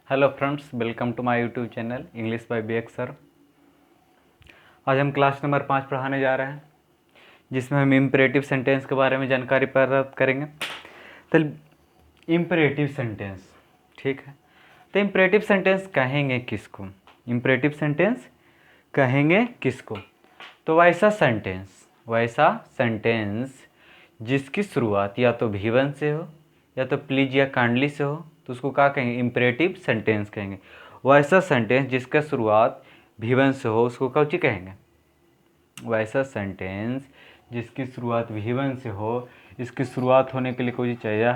Hello friends, welcome to my YouTube channel English by BX sir. आज हम class number 5 पढ़ाने जा रहे हैं, जिसमें हम इम्परेटिव सेंटेंस के बारे में जानकारी प्राप्त करेंगे। तो इम्परेटिव सेंटेंस, ठीक है। तो इम्परेटिव सेंटेंस कहेंगे किसको? इम्परेटिव सेंटेंस कहेंगे किसको? तो वैसा सेंटेंस जिसकी शुरुआत या तो भी1 से हो या तो प्लीज या काइंडली से हो, तो उसको क्या कहेंगे? इम्परेटिव सेंटेंस कहेंगे। वैसा सेंटेंस जिसका शुरुआत भी1 से हो, उसको कौची कहेंगे? वैसा सेंटेंस जिसकी शुरुआत भी1 से हो, इसकी शुरुआत होने के लिए कोई चाहिए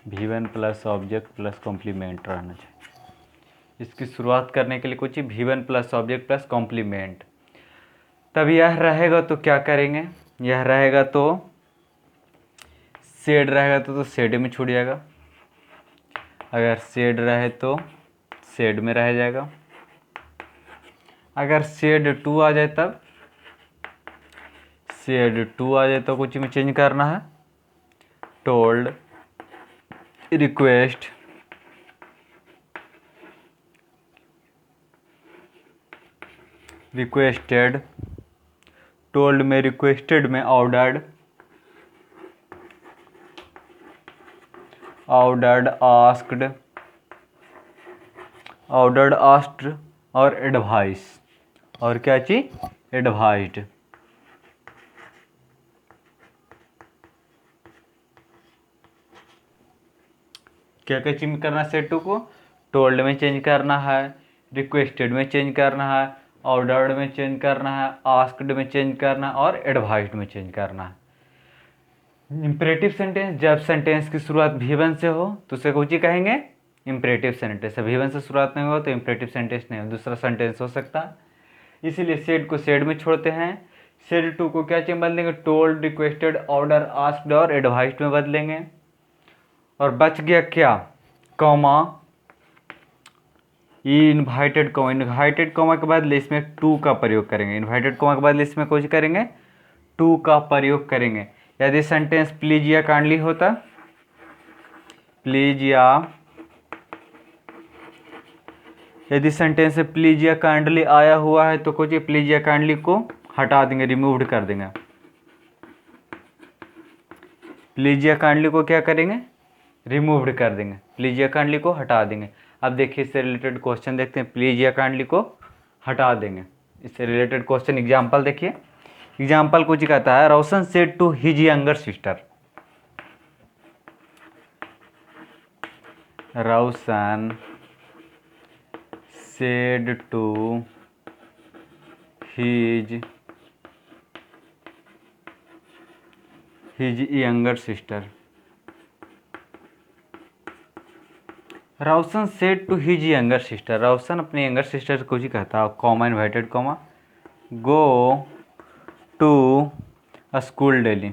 भी1 प्लस ऑब्जेक्ट प्लस कॉम्प्लीमेंट रहना चाहिए। इसकी शुरुआत करने के लिए कुछ भी1 प्लस ऑब्जेक्ट प्लस कॉम्प्लीमेंट। तब यह रहेगा तो क्या करेंगे? यह रहेगा तो शेड रहेगा तो शेड में छूट जाएगा। अगर शेड रहे तो शेड में रह जाएगा। अगर शेड 2 आ जाए तब शेड 2 आ जाए तो कुछ में चेंज करना है। टोल्ड, रिक्वेस्ट, रिक्वेस्टेड, टोल्ड में, रिक्वेस्टेड में ordered, ordered, asked, ordered, asked और एडवाइस। और क्या चीज? एडवाइस्ड। क्या क्या चेंज करना है? सेट 2 को टोल्ड में चेंज करना है, रिक्वेस्टेड में चेंज करना है, ऑर्डर्ड में चेंज करना है, आस्क्ड में चेंज करना है और एडवाइस्ड में चेंज करना है। इम्परेटिव सेंटेंस जब सेंटेंस की शुरुआत भी1 से हो तो उसे कुछ ही कहेंगे? Imperative sentence. भी1 से शुरुआत नहीं हो तो इम्परेटिव सेंटेंस नहीं हो, दूसरा सेंटेंस हो सकता है। इसीलिए शेड को शेड में छोड़ते हैं। शेड 2 को क्या चीज बदलेंगे? टोल्ड, रिक्वेस्टेड, ऑर्डर, आस्क्ड और एडवाइस्ड में बदलेंगे। और बच गया क्या? Comma, invited comma. Invited comma के बदले इसमें 2 का प्रयोग करेंगे। इन्वाइटेड कॉमा के बदले इसमें कुछ करेंगे? 2 का प्रयोग करेंगे। यदि सेंटेंस प्लीज या काइंडली होता, प्लीज या, यदि सेंटेंस में प्लीज या काइंडली आया हुआ है तो कुछ प्लीज या काइंडली को हटा देंगे, रिमूव कर देंगे। प्लीज या काइंडली को क्या करेंगे? रिमूव कर देंगे, प्लीज या काइंडली को हटा देंगे। अब देखिए इससे रिलेटेड क्वेश्चन देखते हैं। प्लीज या काइंडली को हटा देंगे, इससे रिलेटेड क्वेश्चन एग्जाम्पल देखिए। एग्जाम्पल कुछ कहता है, Roshan said to his younger sister. Roshan said to his younger sister. Roshan said to his younger sister. Roshan अपने यंगर सिस्टर को ही कहता है, comma, invited comma, go to a school daily.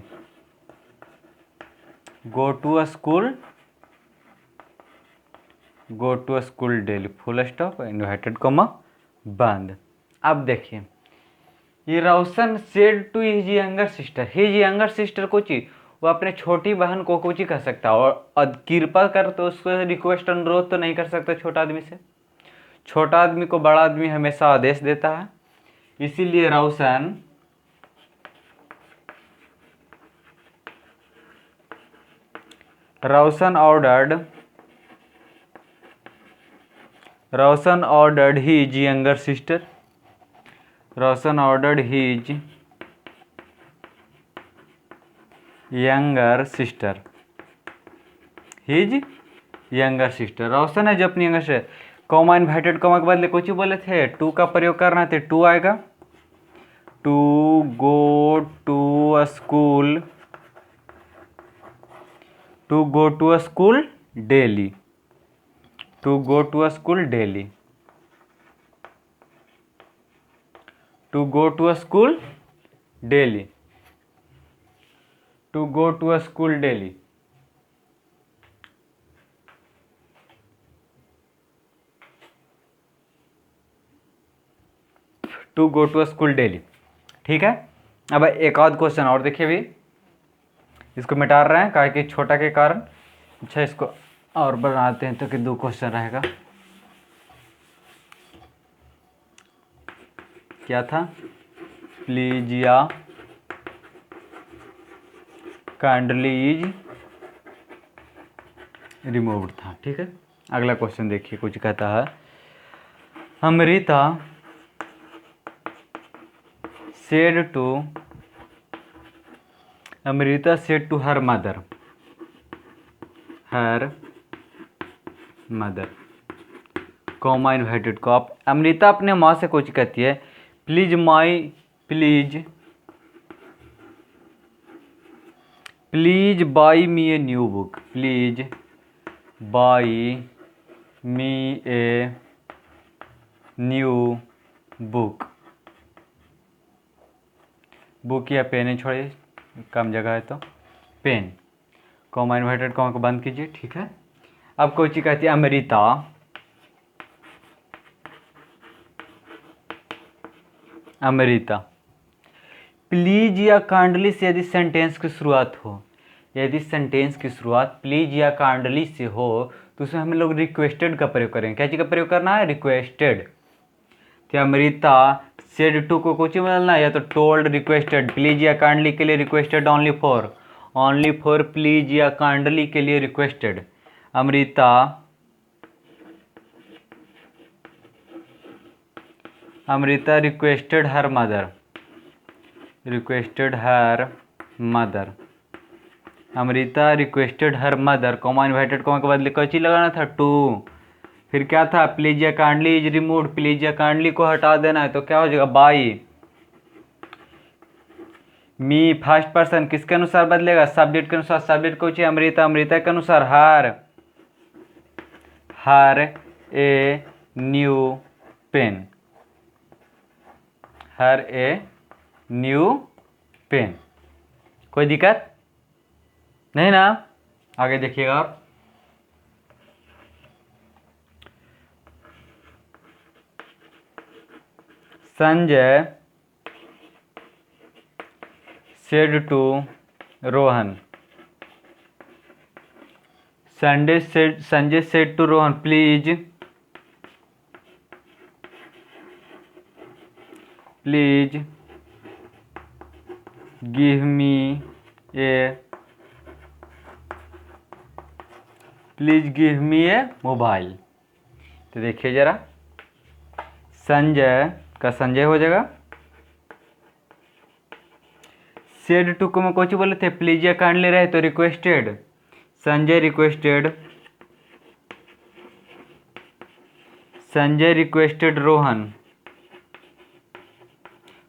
Go to a school, go to a school daily, full stop, inverted comma, बंद। अब देखिए ये Roshan said to his younger sister. His younger sister को चीज, वो अपने छोटी बहन को कुछ ही कह सकता है। और कृपा कर तो उसको रिक्वेस्ट, अनुरोध तो नहीं कर सकता छोटा आदमी से। छोटा आदमी को बड़ा आदमी हमेशा आदेश देता है। इसीलिए Roshan ordered his younger sister. Roshan ordered his younger sister. His younger sister, Roshan है जो अपनी younger sister. Comma, invited comma के बदले कुछ ही बोले थे, 2 का प्रयोग करना थे, 2 आएगा। To go to a school, to go to a school daily, to go to a school daily, to go to a school daily, to go to a school daily. To go to a school daily, ठीक है। अब एक आध question और देखिए भी, इसको मिटा रहे हैं काहे कि छोटा के कारण। अच्छा इसको और बनाते हैं तो कि 2 क्वेश्चन रहेगा। क्या था, प्लीज या काइंडली इज रिमूव्ड था। ठीक है, अगला क्वेश्चन देखिए, कुछ कहता है Amrita said to her mother comma inverted comma. Amrita अपने माँ से कुछ कहती है, please buy me a new book, please buy me a new book. Book या पेन छोड़िए, कम जगह है तो पेन, कॉमा इन्वर्टेड कॉमा को बंद कीजिए। ठीक है, अब कोई चीज कहती है अमृता प्लीज या काइंडली से यदि सेंटेंस की शुरुआत हो, यदि सेंटेंस की शुरुआत प्लीज या काइंडली से हो तो उसमें हम लोग रिक्वेस्टेड का प्रयोग करेंगे। क्या चीज़ का प्रयोग करना है, रिक्वेस्टेड। तो अमृता सेड टू को कुछ बदलना है, या तो टोल्ड, रिक्वेस्टेड। प्लीज या काइंडली के लिए रिक्वेस्टेड ओनली फॉर प्लीज या काइंडली के लिए requested. Amrita requested her mother. Amrita requested हर मदर, कॉमा इन्वर्टेड कॉमा के बदले कोई चीज लगाना था, टू। फिर क्या था, प्लीज या काइंडली इज रिमूव्ड, प्लीज या काइंडली को हटा देना है, तो क्या हो जाएगा, बाई। मी फर्स्ट पर्सन किसके अनुसार बदलेगा, सब्जेक्ट के अनुसार। सब्जेक्ट को चाहिए अमृता के अनुसार her a new pen, her a new pen. कोई दिक्कत नहीं ना, आगे देखिएगा आप। Sanjay said to Rohan, Sanjay said to Rohan, please give me a mobile. तो देखिए जरा, संजय का संजय हो जाएगा, सेड टू को मैं कुछ बोले थे, प्लीज या काइंडली रहे तो requested. Sanjay requested Rohan,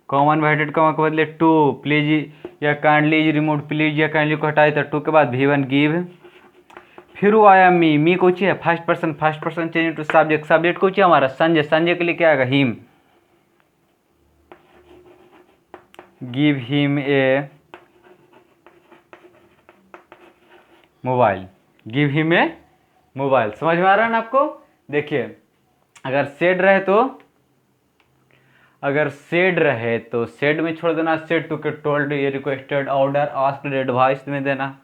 common inverted comma के बदले टू, प्लीज या काइंडली इज रिमूव्ड, प्लीज या काइंडली को हटाए तो टू के बाद V1 गिव। फिर वो आया मी को चाहिए first person change to subject को चाहिए हमारा संजय के लिए क्या आएगा, him. Give him a mobile, समझ में आ रहा है ना आपको। देखिए, अगर सेड रहे तो सेड में छोड़ देना, सेड टू के टोल्ड, ये रिक्वेस्टेड, ऑर्डर, आस्क्ड, एडवाइस में देना।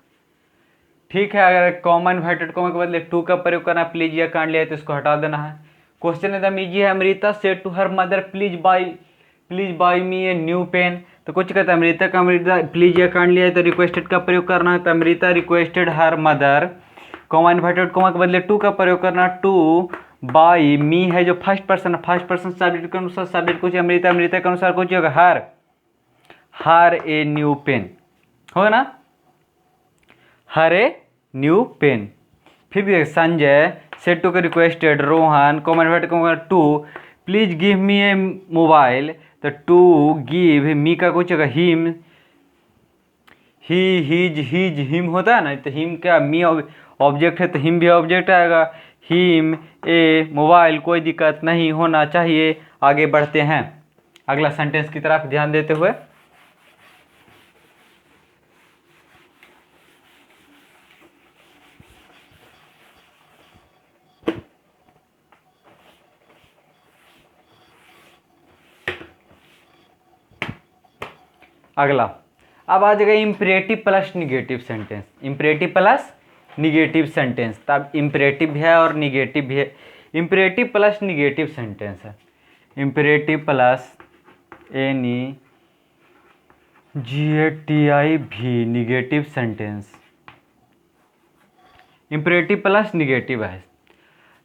ठीक है, अगर कॉमन इन्वर्टेड कॉमा के बदले टू का प्रयोग करना, प्लीज या काइंडली है तो इसको हटा देना है। क्वेश्चन एकदम इजी है, Amrita said to her mother please buy me a new pen. तो कुछ कहता है अमृता प्लीज या काइंडली है तो रिक्वेस्टेड का प्रयोग करना है, तो अमृता रिक्वेस्टेड हर मदर, कॉमा इन्वर्टेड कॉमा के बदले टू का प्रयोग करना, टू बाई मी है जो फर्स्ट पर्सन सब्जेक्ट के अनुसार, सब्जेक्ट कुछ अमृता के अनुसार कुछ होगा, हर ए न्यू पेन होगा ना, हर ए न्यू पेन। फिर भी संजय सेड टू के requested Rohan, common inverted comma to please give me a mobile, तो टू गिव मी का कुछ होगा, हिम, ही हिज हिम होता है ना, तो हिम क्या, मी ऑब्जेक्ट है तो हिम भी ऑब्जेक्ट आएगा, हिम ए मोबाइल, कोई दिक्कत नहीं होना चाहिए। आगे बढ़ते हैं अगला सेंटेंस की तरफ ध्यान देते हुए। अगला अब आ जाएगा इम्परेटिव प्लस निगेटिव सेंटेंस। तब इम्परेटिव है और निगेटिव भी है। इम्परेटिव प्लस निगेटिव सेंटेंस है, imperative plus NEGATIV, negative sentence. Imperative plus negative है,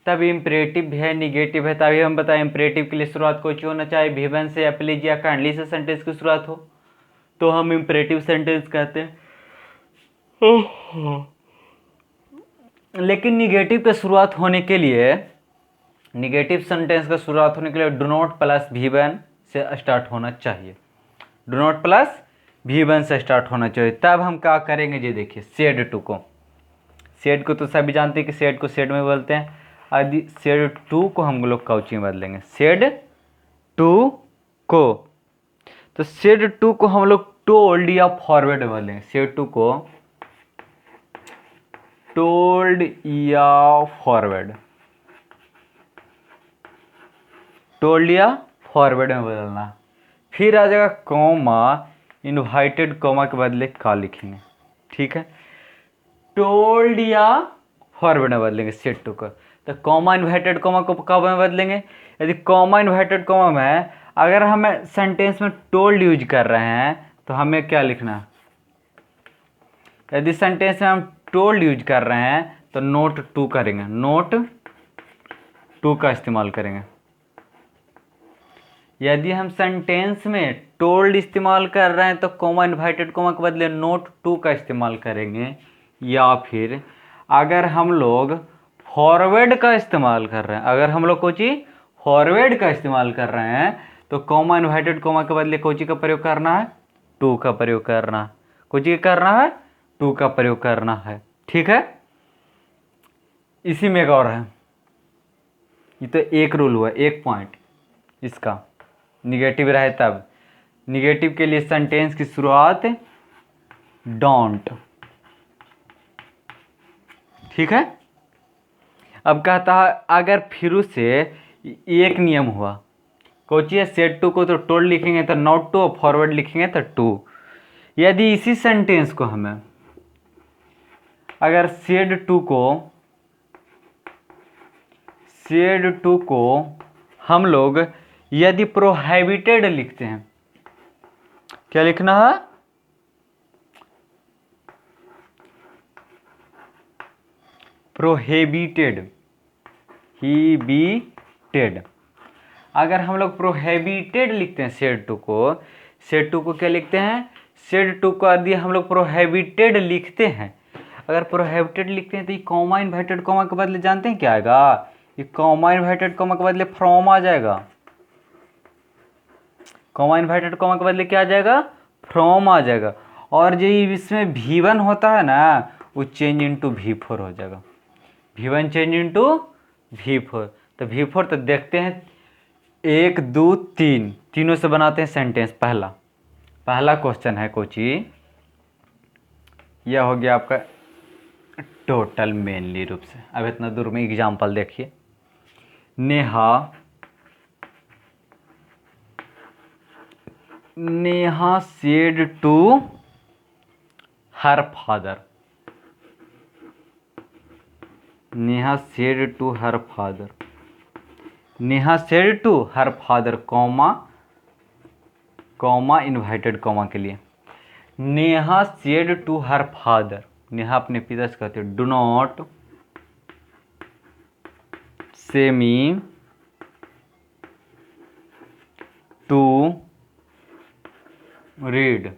तब इम्परेटिव है निगेटिव है, तभी हम बताएं इम्परेटिव के लिए शुरुआत कुछ होना चाहिए, भी1 से या प्लीज या काइंडली से सेंटेंस की शुरुआत हो तो हम इम्परेटिव सेंटेंस कहते हैं। लेकिन निगेटिव का शुरुआत होने के लिए, निगेटिव सेंटेंस का शुरुआत होने के लिए डू नॉट प्लस भी1 से स्टार्ट होना चाहिए, डू नॉट प्लस भी1 से स्टार्ट होना चाहिए। तब हम क्या करेंगे, ये देखिए शेड टू को, शेड को तो सभी जानते हैं कि शेड को शेड में बोलते हैं। यदि शेड टू को हम लोग काउची में बदलेंगे, शेड टू को, तो शेड टू को हम लोग टोल्ड या फॉरवर्ड में बदलेंगे, शेड टू को टोल्ड या फॉरवर्ड, टोल्ड या फॉरवर्ड में बदलना। फिर आ जाएगा कॉमा, इनवाइटेड कॉमा के बदले क्या लिखेंगे, ठीक है, टोल्ड या फॉरवर्ड में बदलेंगे शेड टू को। तो कॉमा इन्वर्टेड कॉमा को कब में बदलेंगे, यदि कॉमा इन्वर्टेड कॉमा में अगर हमें सेंटेंस में टोल्ड यूज कर रहे हैं तो हमें क्या लिखना है, यदि सेंटेंस में हम टोल्ड यूज कर रहे हैं तो नोट टू करेंगे, नोट टू का इस्तेमाल करेंगे। यदि हम सेंटेंस में टोल्ड इस्तेमाल कर रहे हैं तो कॉमा इन्वर्टेड कॉमा के बदले नोट टू का इस्तेमाल करेंगे। या फिर अगर हम लोग फॉरवर्ड का इस्तेमाल कर रहे हैं, अगर हम लोग कोची फॉरवर्ड का इस्तेमाल कर रहे हैं तो कॉमा इन्वर्टेड कॉमा के बदले कोची का प्रयोग करना है, टू का प्रयोग करना है, कोची करना है, टू का प्रयोग करना है, ठीक है। इसी में एक और है, ये तो एक रूल हुआ, एक पॉइंट इसका, निगेटिव रहे तब, निगेटिव के लिए सेंटेंस की शुरुआत डोंट, ठीक है। अब कहता है अगर फिर से एक नियम हुआ, कोची है सेड टू को तो टोल्ड लिखेंगे तो नॉट टू, और फॉरवर्ड लिखेंगे तो टू। यदि इसी सेंटेंस को हमें अगर सेड टू को हम लोग यदि प्रोहिबिटेड लिखते हैं, क्या लिखना है, प्रोहिबिटेड, हिबिटेड। अगर हम लोग प्रोहिबिटेड लिखते हैं सेड टू को, सेड टू को क्या लिखते हैं, सेड टू को यदि हम लोग प्रोहिबिटेड लिखते हैं, अगर प्रोहिबिटेड लिखते हैं तो ये कॉमा इन्वर्टेड कॉमा के बदले जानते हैं क्या आएगा, ये कॉमा इन्वर्टेड कॉमा के बदले फ्रॉम आ जाएगा, कॉमा इन्वर्टेड कॉमा के बदले क्या आ जाएगा, फ्रॉम आ जाएगा। और जो इसमें भी1 होता है ना वो चेंज इनटू भी4 हो जाएगा, भी1 चेंज इनटू भी4। तो भी4 तो देखते हैं, 1 2 3 तीनों से बनाते हैं सेंटेंस। पहला क्वेश्चन है कोची, यह हो गया आपका टोटल मेनली रूप से। अब इतना दूर में एग्जाम्पल देखिए, Neha said to her father, Neha said to her father, Neha said to her father comma comma inverted comma के लिए, Neha said to her father, Neha अपने पिता से कहते do not say me to read,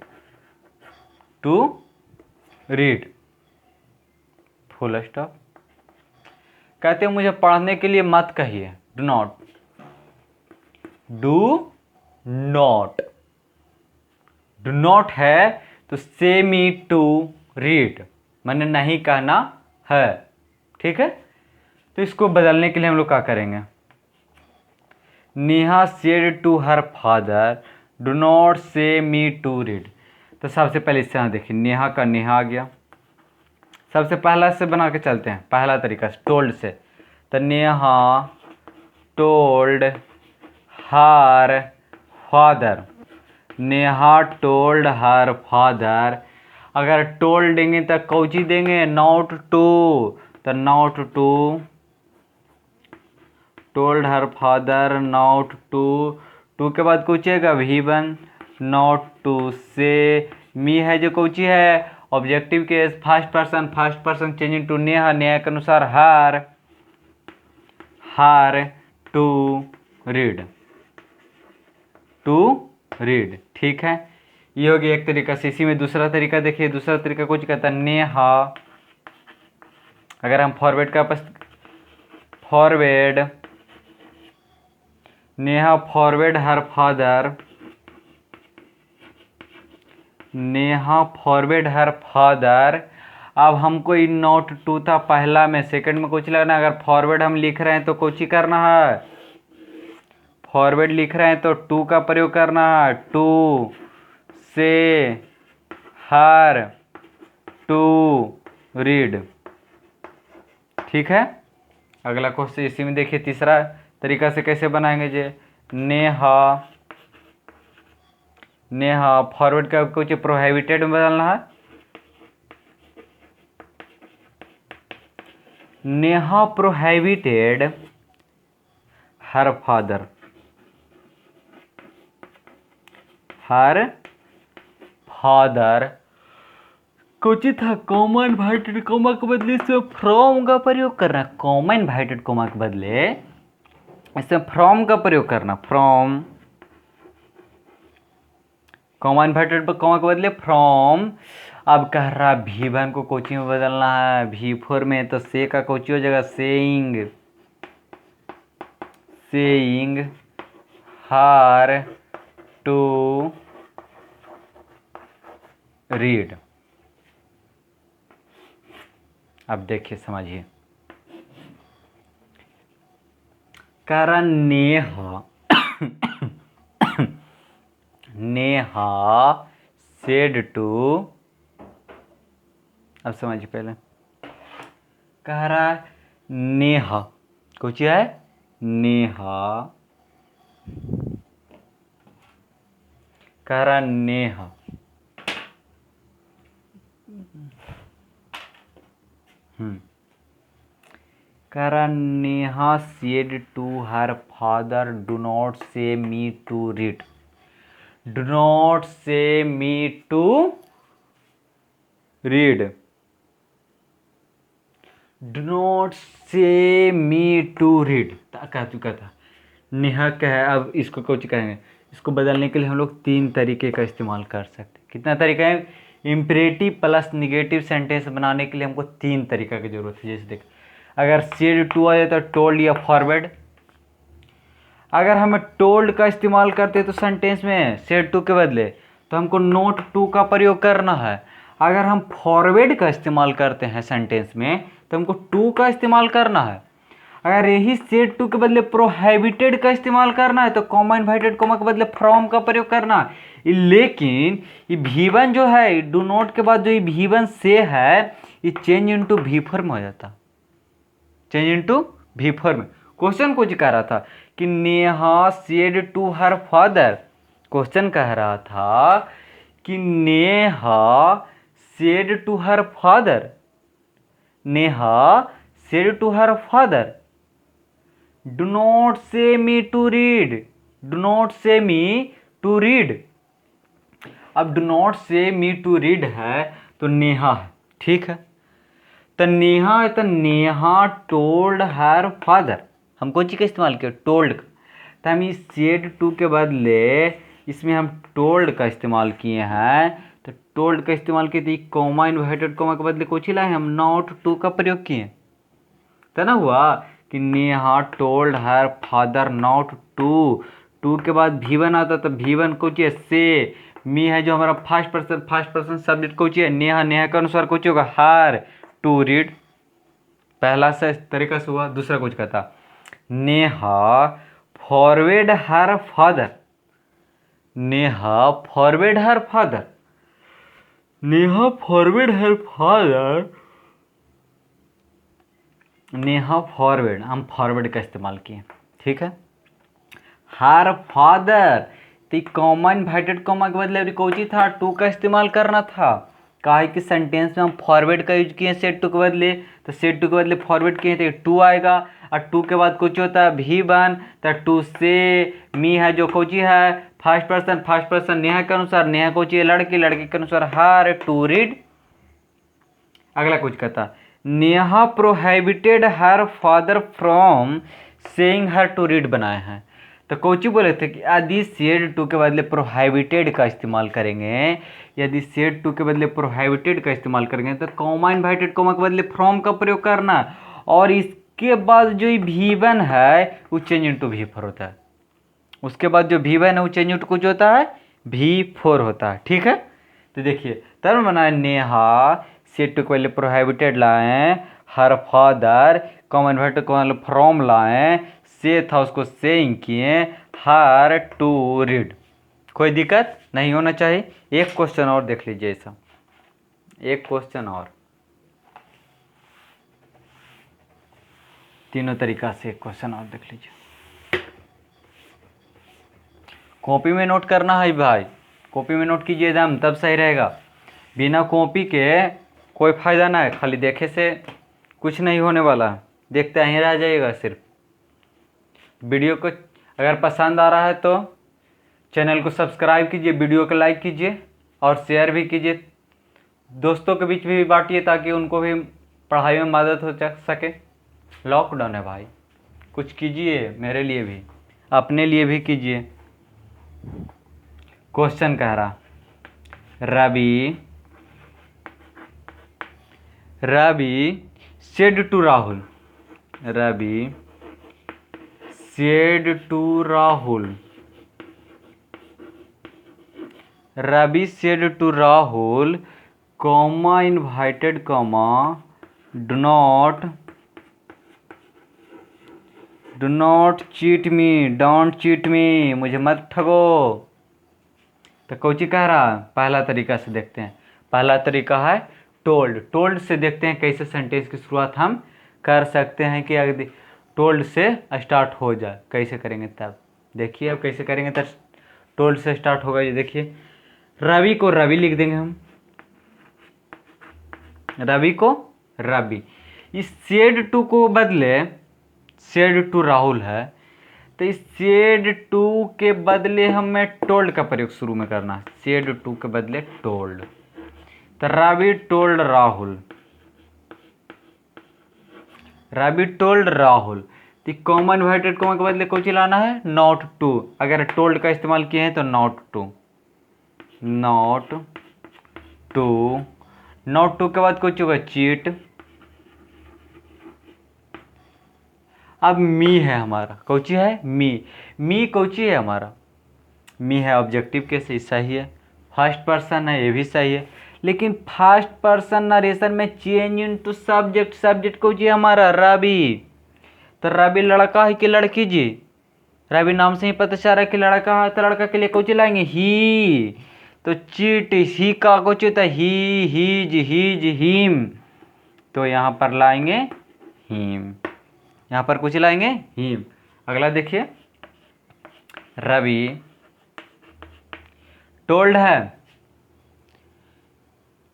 to read, full stop. कहते हैं मुझे पढ़ने के लिए मत कहिए, do not, do not, do not है तो से मी टू रीड, मैंने नहीं कहना है, ठीक है। तो इसको बदलने के लिए हम लोग क्या करेंगे, Neha said to her father do not say me to read. तो सबसे पहले इससे यहाँ देखिए, नेहा का नेहा आ गया, सबसे पहला से बना के चलते हैं, पहला तरीका से टोल्ड से। तो Neha told her father, Neha told her father. अगर टोल्ड देंगे तो कौची देंगे, नॉट टू, तो not to, told her father not to to के बाद कौची आएगा V1 नॉट टू से मी है जो कौची है objective case first person changing to Neha के अनुसार हार टू रीड ठीक है। ये हो गया एक तरीका से। इसी में दूसरा तरीका देखिए, दूसरा तरीका कुछ कहता है नेहा, अगर हम नेहा फॉरवर्ड हर फादर। अब हमको इन नोट टू था पहला में, सेकंड में कुछ लगना, अगर फॉरवर्ड हम लिख रहे हैं तो कुछ ही करना है, फॉरवर्ड लिख रहे हैं तो टू का प्रयोग करना है, टू से हर टू रीड ठीक है। अगला क्वेश्चन इसी में देखिए, तीसरा तरीका से कैसे बनाएंगे जे नेहा फॉरवर्ड का कुछ प्रोहिबिटेड में बदलना है, नेहा प्रोहिबिटेड हर फादर कुछ था कॉमन इन्वर्टेड कोमा के बदले इसमें फ्रॉम का प्रयोग करना, कॉमन इन्वर्टेड कोमा के बदले इसमें फ्रॉम का प्रयोग करना, फ्रॉम कॉमन इन्वर्टेड कोमा के बदले फ्रॉम। अब कह रहा V1 को कोची में बदलना है, V4 में, तो से का कोची हो जाएगा सेइंग हर टू रीड। अब देखिए समझिए, कारण नेहा सेड टू, अब समझिए पहले, कह रहा नेहा कुछ है, नेहा कह रहा नेहा कह रहा Neha said to her father do not say me to read, do not say me to read, do not say me to read कह चुका था। नेहा क्या है, अब इसको कुछ कहेंगे, इसको बदलने के लिए हम लोग तीन तरीके का इस्तेमाल कर सकते हैं। कितना तरीका है, इम्परेटिव प्लस निगेटिव सेंटेंस बनाने के लिए हमको तीन तरीका की जरूरत है। जैसे देख, अगर सेड टू आ जाए तो टोल्ड या फॉरवर्ड, अगर हमें टोल्ड का इस्तेमाल करते हैं तो सेंटेंस में सेड टू के बदले तो हमको नोट टू का प्रयोग करना है। अगर हम फॉरवर्ड का इस्तेमाल करते हैं सेंटेंस में तो हमको टू का इस्तेमाल करना है। अगर यही सेड टू के बदले प्रोहिबिटेड का इस्तेमाल करना है तो कॉमा इन्वर्टेड कोमा के बदले फ्रॉम का प्रयोग करना है। लेकिन ये V1 जो है, डू नॉट के बाद जो ये V1 से है, ये चेंज इनटू V4 में हो जाता, चेंज इनटू V4 में। क्वेश्चन कुछ कह रहा था कि Neha said to her father, question कह रहा था कि Neha said to her father, Neha said to her father do not say me to read, do not say me to read. अब do not say me to read है तो नेहा है, ठीक है, तो नेहा है, तो नेहा टोल्ड हर फादर, हम कौन चीज़ का इस्तेमाल किया, टोल्ड का, तो हम इस सेड टू के बदले इसमें हम टोल्ड का इस्तेमाल किए हैं। तो टोल्ड का इस्तेमाल किए तो कॉमा इन्वर्टेड कोमा के बदले कुछ ही लाए, हम नॉट टू का प्रयोग किए, तो ना हुआ कि Neha told her father not to, to के बाद V1 आता तो V1 को चाहिए से, मी है जो हमारा फर्स्ट पर्सन सब्जेक्ट को चाहिए, नेहा, नेहा के अनुसार कुछ होगा हर टू रीड। पहला से इस तरीका से हुआ। दूसरा कुछ कहता नेहा फॉरवर्ड हर फादर, नेहा फॉरवर्ड हर फादर, नेहा फॉरवर्ड हर फादर, नेहा फॉरवर्ड, हम फॉरवर्ड का इस्तेमाल किए, ठीक है। हर फादर तो कॉमा इन्वर्टेड कोमा के बदले कोची था, टू का इस्तेमाल करना था, कहा है कि सेंटेंस में हम फॉरवर्ड का यूज किए सेड टू के बदले, तो सेड टू के बदले फॉरवर्ड किए तो टू आएगा, और टू के बाद कुछ होता है भी बन, तो टू से मी है जो कोची है फर्स्ट पर्सन नेहा के अनुसार, नेहा कोची है लड़की, लड़की के अनुसार हर टू रीड। अगला कुछ कहता Neha prohibited her father from saying her to read बनाए हैं, तो कोची बोले थे कि यदि सेड टू के बदले प्रोहिबिटेड का इस्तेमाल करेंगे, यदि सेड टू के बदले प्रोहिबिटेड का इस्तेमाल करेंगे तो कॉमा इन्वर्टेड कॉमा के बदले फ्रॉम का प्रयोग करना, और इसके बाद जो भी वन है वो चेंज इनटू भी फोर होता है, उसके बाद जो भी वन है वो चेंज इनटू कुछ होता है भी फोर होता है। ठीक है, तो देखिए तब बनाए नेहा सेड टू के बदले प्रोहिबिटेड लाएँ, हर father comma inverted comma from लाएँ, से था उसको सेइंग किए, हर टू रीड। कोई दिक्कत नहीं होना चाहिए। एक क्वेश्चन और देख लीजिए ऐसा, एक क्वेश्चन और, तीनों तरीका से एक क्वेश्चन और देख लीजिए। कॉपी में नोट करना है भाई, कॉपी में नोट कीजिए एकदम, तब सही रहेगा। बिना कॉपी के कोई फायदा ना है, खाली देखे से कुछ नहीं होने वाला, देखते ही रह जाइएगा सिर्फ। वीडियो को अगर पसंद आ रहा है तो चैनल को सब्सक्राइब कीजिए, वीडियो को लाइक कीजिए और शेयर भी कीजिए, दोस्तों के बीच भी बांटिए ताकि उनको भी पढ़ाई में मदद हो सके। लॉकडाउन है भाई, कुछ कीजिए मेरे लिए भी, अपने लिए भी कीजिए। क्वेश्चन कह रहा Ravi said to Rahul, Ravi said to Rahul, Ravi said to Rahul comma invited comma do not cheat me, don't cheat me, मुझे मत ठगो। तो कोची कह रहा है, पहला तरीका से देखते हैं। पहला तरीका है टोल्ड, टोल्ड से देखते हैं कैसे सेंटेंस की शुरुआत हम कर सकते हैं कि अगर टोल्ड से स्टार्ट हो जाए, कैसे करेंगे तब देखिए। अब कैसे करेंगे तब टोल्ड से स्टार्ट होगा, ये देखिए रवि को रवि लिख देंगे हम, रवि को रवि। इस सेड टू को बदले, सेड टू राहुल है तो इस सेड टू के बदले हमें टोल्ड का प्रयोग शुरू में करना है, सेड टू के बदले टोल्ड। तो रवि टोल्ड राहुल, रवि टोल्ड राहुल, तो कॉमा इन्वर्टेड कॉमा के बदले कुछ लाना है नॉट टू, अगर टोल्ड का इस्तेमाल किए हैं तो not to, not to, not to के बाद कुछ होगा चीट। अब मी है हमारा, कौची है मी कौची है हमारा, मी है ऑब्जेक्टिव केस, सही है। फर्स्ट पर्सन है, ये भी सही है, लेकिन फर्स्ट पर्सन नरेशन में change into subject, subject Cauchy है हमारा रवि, तो रवि लड़का है कि लड़की जी, रवि नाम से ही पता चल रहा है कि लड़का है, तो लड़का के लिए कौची लाएंगे ही, तो चीट ही का कौची होता है ही, हीज हिम, तो यहाँ पर लाएंगे हिम, यहाँ पर कुछ लाएंगे हिम। अगला देखिए रवि टोल्ड है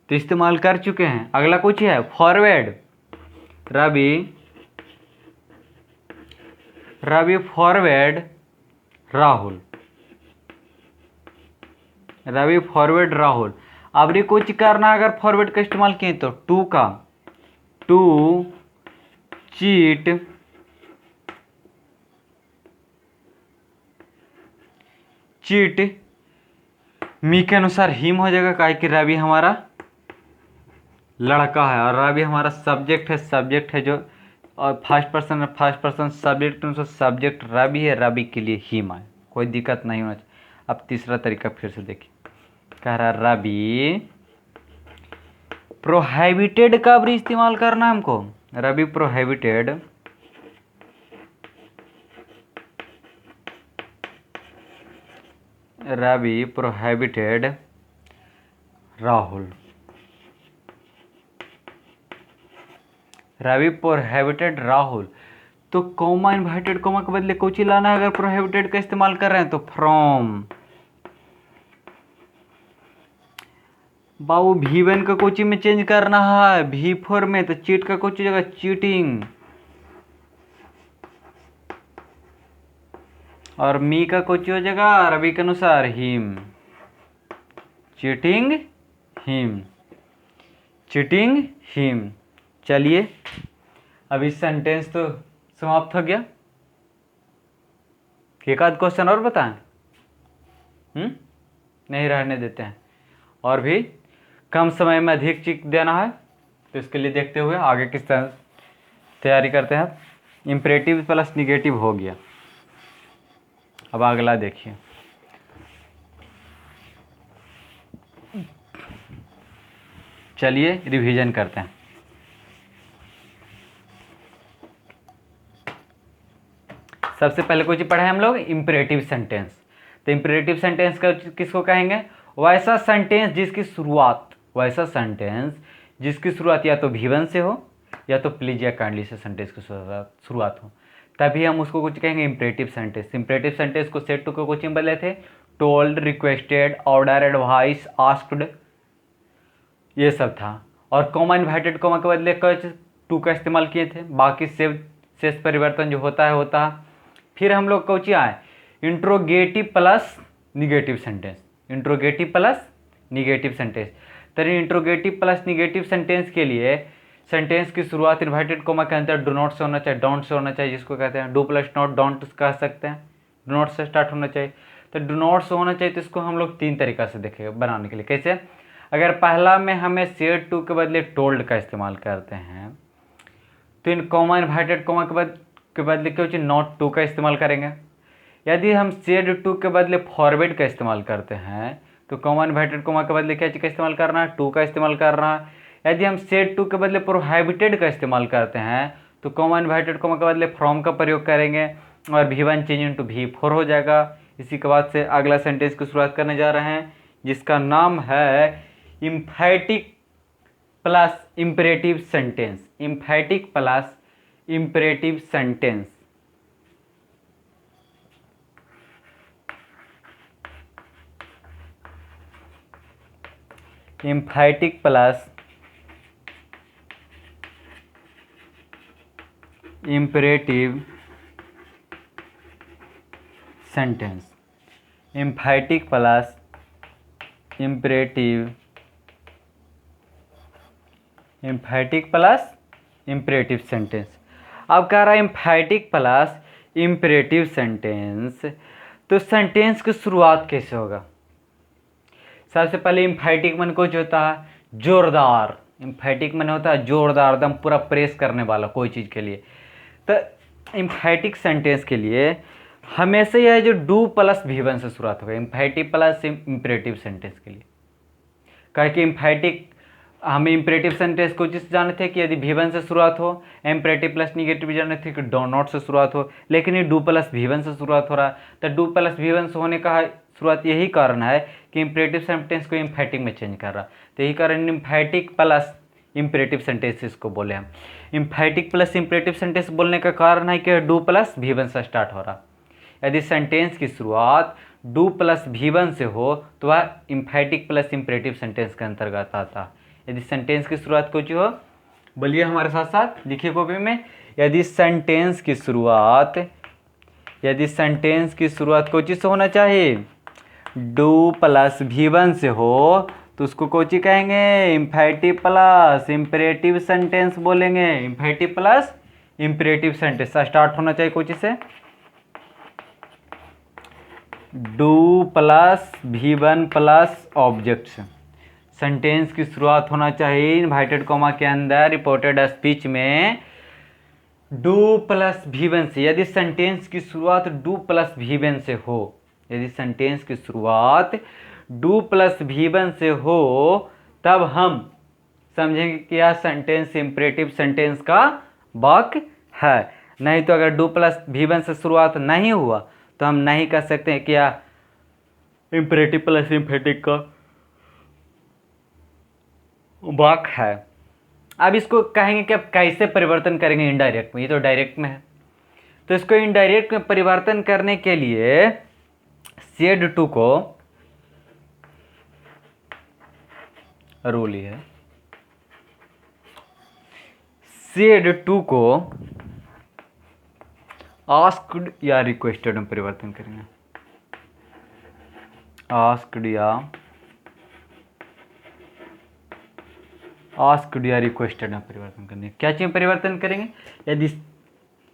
तो इस्तेमाल कर चुके हैं। अगला कुछ है forward, Ravi forward Rahul, Ravi forward Rahul. अब री कुछ करना, अगर फॉरवर्ड का इस्तेमाल किए तो टू का, टू चीट, चीट मी के अनुसार हिम हो जाएगा, काहे कि रवि हमारा लड़का है और रवि हमारा सब्जेक्ट है, सब्जेक्ट है जो, और फर्स्ट पर्सन सब्जेक्ट के अनुसार सब्जेक्ट रवि है, रवि के लिए हिम है, कोई दिक्कत नहीं होना चाहिए। अब तीसरा तरीका फिर से देखिए, कह रहा रवि प्रोहिबिटेड का भी इस्तेमाल करना है हमको, Ravi prohibited, Ravi prohibited Rahul, Ravi prohibited Rahul, तो कॉमा इन्वर्टेड कॉमा के बदले कुछ ही लाना है, अगर प्रोहिबिटेड का इस्तेमाल कर रहे हैं तो फ्रॉम, बाबू V1 का कोची में चेंज करना है V4 में, तो चीट का कोची जगह चीटिंग, और मी का कोची हो जाएगा रवि के अनुसार him, cheating him, cheating him. चलिए अब इस सेंटेंस तो समाप्त हो गया। एक आध क्वेश्चन और बताएं? नहीं, रहने देते हैं। और भी कम समय में अधिक चीज देना है, तो इसके लिए देखते हुए आगे किस तरह तैयारी करते हैं। इम्परेटिव प्लस निगेटिव हो गया। अब अगला देखिए, चलिए रिवीजन करते हैं। सबसे पहले कोई चीज पढ़ा है हम लोग, इम्परेटिव सेंटेंस। तो इम्परेटिव सेंटेंस का किसको कहेंगे? वैसा सेंटेंस जिसकी शुरुआत, वैसा सेंटेंस जिसकी शुरुआत या तो V1 से हो या तो प्लीज या काइंडली से सेंटेंस की शुरुआत हो, तभी हम उसको कुछ कहेंगे इम्परेटिव सेंटेंस। इम्परेटिव सेंटेंस को सेट टू को कुछ बदले थे, told, requested, order, advice, asked, ये सब था। और कॉमा इन्वर्टेड कॉमा के बदले टू का इस्तेमाल किए थे। बाकी शेष परिवर्तन जो होता है। फिर हम लोग कौची आए, interrogative plus negative sentence, interrogative plus negative sentence. तो इंट्रोगेटिव प्लस निगेटिव सेंटेंस के लिए सेंटेंस की शुरुआत इन्वर्टेड कॉमा के अंदर डू नॉट से होना चाहिए, डोंट से होना चाहिए, जिसको कहते हैं डू प्लस नॉट डोंट कह सकते हैं। डू नॉट से स्टार्ट होना चाहिए। तो डू नॉट से होना चाहिए, तो इसको हम लोग 3 तरीका से देखेंगे बनाने के लिए। कैसे? अगर पहला में हमें सेड टू के बदले टोल्ड का इस्तेमाल करते हैं, तो इन कॉमा इन्वर्टेड कॉमा के बदले क्या होती है, नॉट टू का इस्तेमाल करेंगे। यदि हम सेड टू के बदले फॉरवर्ड का इस्तेमाल करते हैं, तो कॉमा इन्वर्टेड कॉमा के बदले क्या चीज़ का इस्तेमाल करना है, टू का इस्तेमाल करना है। यदि हम सेड टू के बदले प्रोहाइबिटेड का इस्तेमाल करते हैं, तो कॉमा इन्वर्टेड कॉमा के बदले फ्रॉम का प्रयोग करेंगे, और V1 चेंज इंटू V4 हो जाएगा। इसी के बाद से अगला सेंटेंस की शुरुआत करने जा रहे हैं, जिसका नाम है emphatic plus imperative sentence. Emphatic plus imperative sentence. Emphatic plus imperative sentence. Emphatic plus imperative, emphatic plus imperative sentence. अब कह रहा है इम्फैटिक प्लस इम्परेटिव सेंटेंस, तो सेंटेंस की शुरुआत कैसे होगा? सबसे पहले इम्फैटिक मन कुछ होता है जोरदार, इम्फैटिक मन होता है जोरदार, एकदम पूरा प्रेस करने वाला कोई चीज़ के लिए। तो इम्फैटिक सेंटेंस के लिए हमेशा यह जो डू प्लस V1 से शुरुआत होगा, इम्फैटिक प्लस इम्परेटिव सेंटेंस के लिए। कहे कि इम्फैटिक, हमें इम्परेटिव सेंटेंस को जिस जाने थे कि यदि V1 से शुरुआत हो, इम्परेटिव प्लस निगेटिव जाने थे कि डो नॉट से शुरुआत हो, लेकिन ये डू प्लस V1 से शुरुआत हो रहा है। तो डू प्लस V1 से होने का शुरुआत यही कारण है कि इम्परेटिव सेंटेंस को इम्फैटिक में चेंज कर रहा, तो यही कारण इम्फैटिक प्लस इम्परेटिव सेंटेंस इसको बोले हम। इम्फैटिक प्लस इम्परेटिव सेंटेंस बोलने का कारण है कि डू प्लस V1 से स्टार्ट हो रहा। यदि सेंटेंस की शुरुआत डू प्लस V1 से हो, तो वह इम्फैटिक प्लस इम्परेटिव सेंटेंस के अंतर्गत आता। यदि सेंटेंस की शुरुआत कुछ हो, बोलिए हमारे साथ साथ, लिखिए कॉपी में, यदि सेंटेंस की शुरुआत, यदि सेंटेंस की शुरुआत कोई चीज़ से होना चाहिए, डू प्लस V1 से हो, तो उसको कोची कहेंगे, इम्फैटिव प्लस इम्परेटिव सेंटेंस बोलेंगे। इम्फैटिव प्लस इम्परेटिव सेंटेंस स्टार्ट होना चाहिए कोची से, do plus V1 plus object से। सेंटेंस की शुरुआत होना चाहिए इन्वर्टेड कॉमा के अंदर रिपोर्टेड स्पीच में डू प्लस V1 से। यदि सेंटेंस की शुरुआत डू प्लस V1 से हो, यदि सेंटेंस की शुरुआत डू प्लस V1 से हो, तब हम समझेंगे कि यह सेंटेंस इम्परेटिव सेंटेंस का वाक्य है। नहीं तो अगर डू प्लस V1 से शुरुआत नहीं हुआ, तो हम नहीं कह सकते कि यह इम्परेटिव प्लस इम्फैटिक का वाक्य है। अब इसको कहेंगे कि अब कैसे परिवर्तन करेंगे इनडायरेक्ट में, ये तो डायरेक्ट में है। तो इसको इनडायरेक्ट में परिवर्तन करने के लिए सेड टू को रूल ही है। सेड टू को आस्क्ड या रिक्वेस्टेड में परिवर्तन करेंगे। आस्क्ड या रिक्वेस्टेड में परिवर्तन करेंगे। क्या चीज में परिवर्तन करेंगे? यदि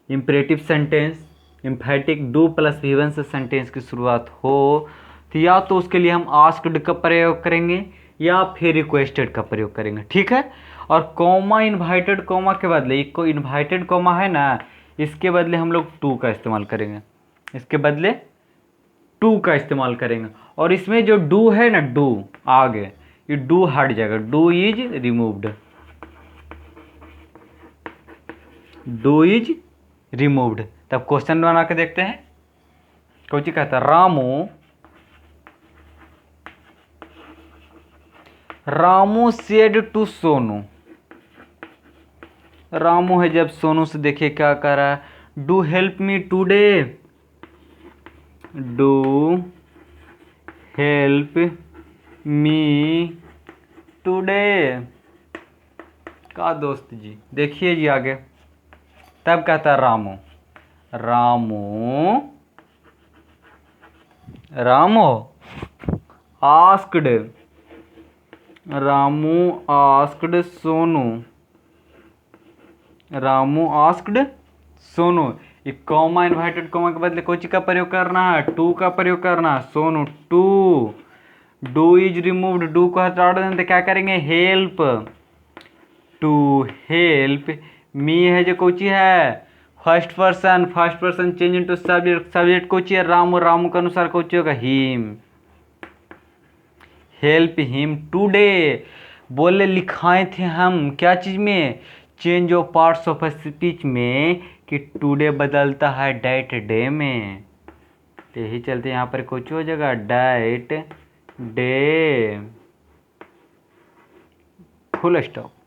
imperative sentence एम्फैटिक do plus V1 से सेंटेंस की शुरुआत हो तो या तो उसके लिए हम आस्क्ड का प्रयोग करेंगे या फिर रिक्वेस्टेड का प्रयोग करेंगे, ठीक है। और कॉमा इन्वाइटेड कॉमा के बदले, एक को इन्वाइटेड कॉमा है ना, इसके बदले हम लोग टू का इस्तेमाल करेंगे। इसके बदले टू का इस्तेमाल करेंगे। और इसमें जो डू है ना, डू आगे ये डू हट जाएगा, do is removed, do is removed. तब क्वेश्चन बना के देखते हैं। कोची कहता है रामू सेड टू सोनू। रामू है जब सोनू से, देखिए क्या कर रहा है, do help me today, do help me today. का दोस्त जी, देखिए जी आगे। तब कहता है रामू आस्क्ड सोनू, ये कॉमा इन्वर्टेड कॉमा के बदले कोई का प्रयोग करना है, टू का प्रयोग करना है। सोनू to, do is removed, do को हटा दें तो क्या करेंगे, हेल्प, टू हेल्प मी है जो कोची है first person change into subject Kochi है रामू के अनुसार कोची होगा हिम, हेल्प हिम टूडे। बोले लिखाए थे हम क्या चीज में, change of parts of speech में, कि टूडे बदलता है डैट डे में। तो यही चलते यहाँ पर कुछ हो जाएगा डैट डे, फुल स्टॉप।